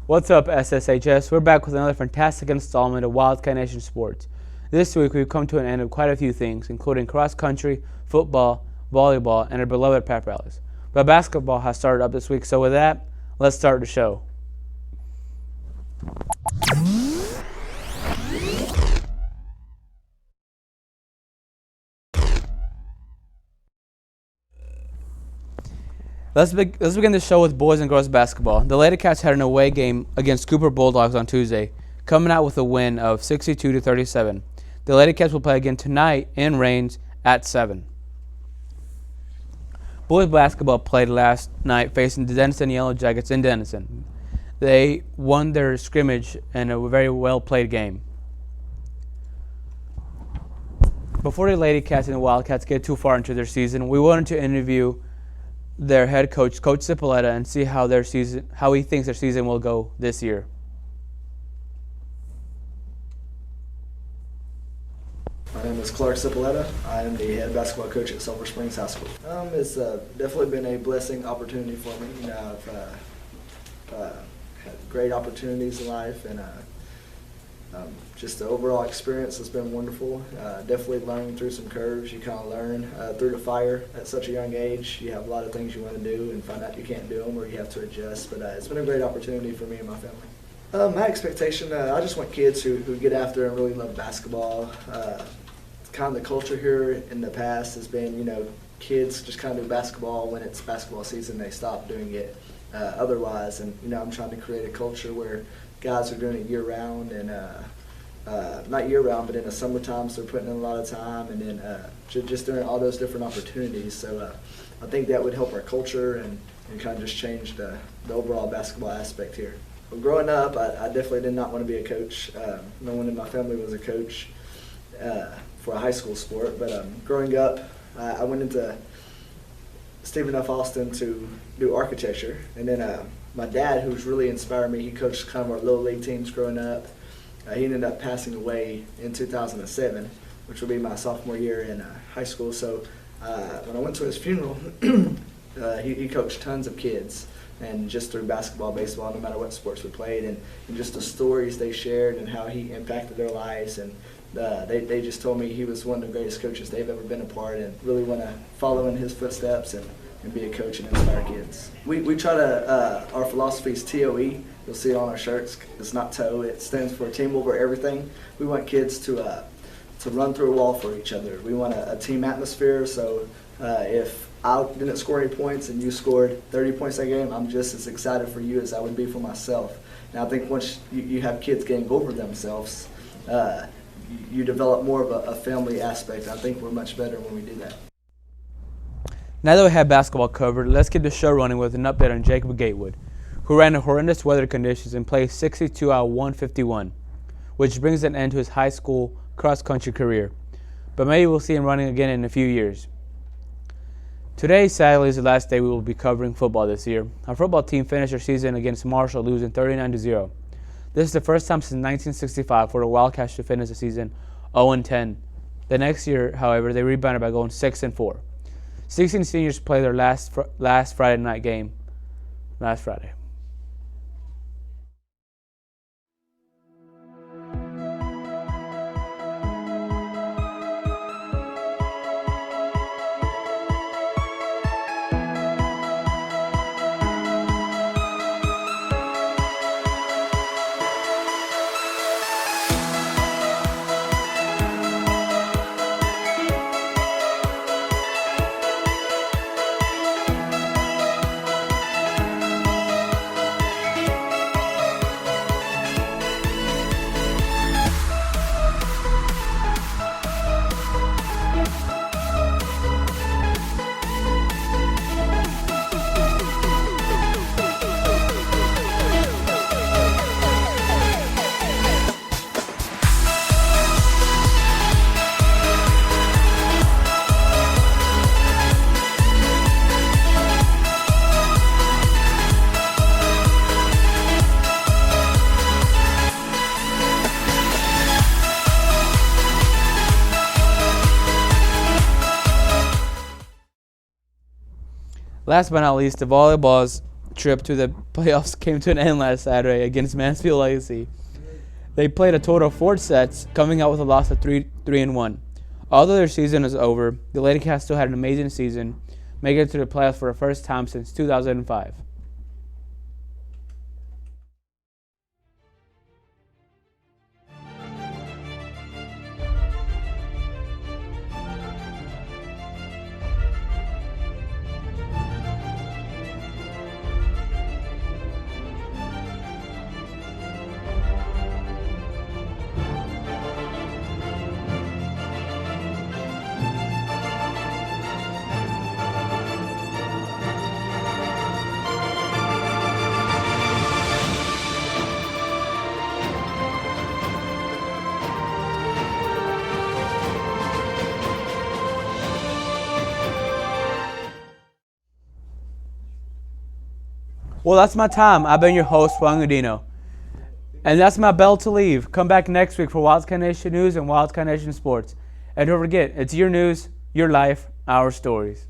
What's up, SSHS? We're back with another fantastic installment of Wildcat Nation Sports. This week we've come to an end of quite a few things, including cross country, football, volleyball, and our beloved pep rallies. But basketball has started up this week, so with that, let's start the show. Let's begin the show with boys and girls basketball. The Lady Cats had an away game against Cooper Bulldogs on Tuesday, coming out with a win of 62-37. The Lady Cats will play again tonight in Rains at 7. Boys basketball played last night facing the Denison Yellow Jackets in Denison. They won their scrimmage in a very well-played game. Before the Lady Cats and the Wildcats get too far into their season, we wanted to interview their head coach, Coach Cipolletta, and see how he thinks their season will go this year. My name is Clark Cipolletta. I am the head basketball coach at Sulphur Springs High School. It's definitely been a blessing opportunity for me. I've had great opportunities in life, and just the overall experience has been wonderful. Definitely learning through some curves. You kind of learn through the fire at such a young age. You have a lot of things you want to do and find out you can't do them or you have to adjust. But it's been a great opportunity for me and my family. My expectation, I just want kids who get after and really love basketball. Kind of the culture here in the past has been, kids just kind of do basketball when it's basketball season. They stop doing it otherwise. And, I'm trying to create a culture where guys are doing it year-round, and not year-round, but in the summertime, so they're putting in a lot of time, and then just doing all those different opportunities. So I think that would help our culture and kind of just change the overall basketball aspect here. Well, growing up, I definitely did not want to be a coach. No one in my family was a coach for a high school sport, but growing up, I went into Stephen F. Austin to do architecture, and then my dad, who's really inspired me, he coached kind of our little league teams growing up. He ended up passing away in 2007, which will be my sophomore year in high school. So when I went to his funeral, he coached tons of kids, and just through basketball, baseball, no matter what sports we played, and just the stories they shared and how he impacted their lives. And they just told me he was one of the greatest coaches they've ever been a part, and really want to follow in his footsteps and be a coach and inspire kids. We try to, our philosophy is TOE. You'll see it on our shirts. It's not TOE. It stands for Team Over Everything. We want kids to run through a wall for each other. We want a team atmosphere, so if I didn't score any points and you scored 30 points that game, I'm just as excited for you as I would be for myself. And I think once you have kids getting over themselves, you develop more of a family aspect. I think we're much better when we do that. Now that we have basketball covered, let's get the show running with an update on Jacob Gatewood, who ran in horrendous weather conditions and played 62 out of 151, which brings an end to his high school cross-country career. But maybe we'll see him running again in a few years. Today, sadly, is the last day we will be covering football this year. Our football team finished their season against Marshall, losing 39-0. This is the first time since 1965 for the Wildcats to finish the season 0-10. The next year, however, they rebounded by going 6-4. 16 seniors played their last Friday night game last Friday. Last but not least, the volleyball's trip to the playoffs came to an end last Saturday against Mansfield Legacy. They played a total of 4 sets, coming out with a loss of 3-1. Although their season is over, the Lady Cats still had an amazing season, making it to the playoffs for the first time since 2005. Well, that's my time. I've been your host, Juan Godino. And that's my bell to leave. Come back next week for Wildcat Nation News and Wildcat Nation Sports. And don't forget, it's your news, your life, our stories.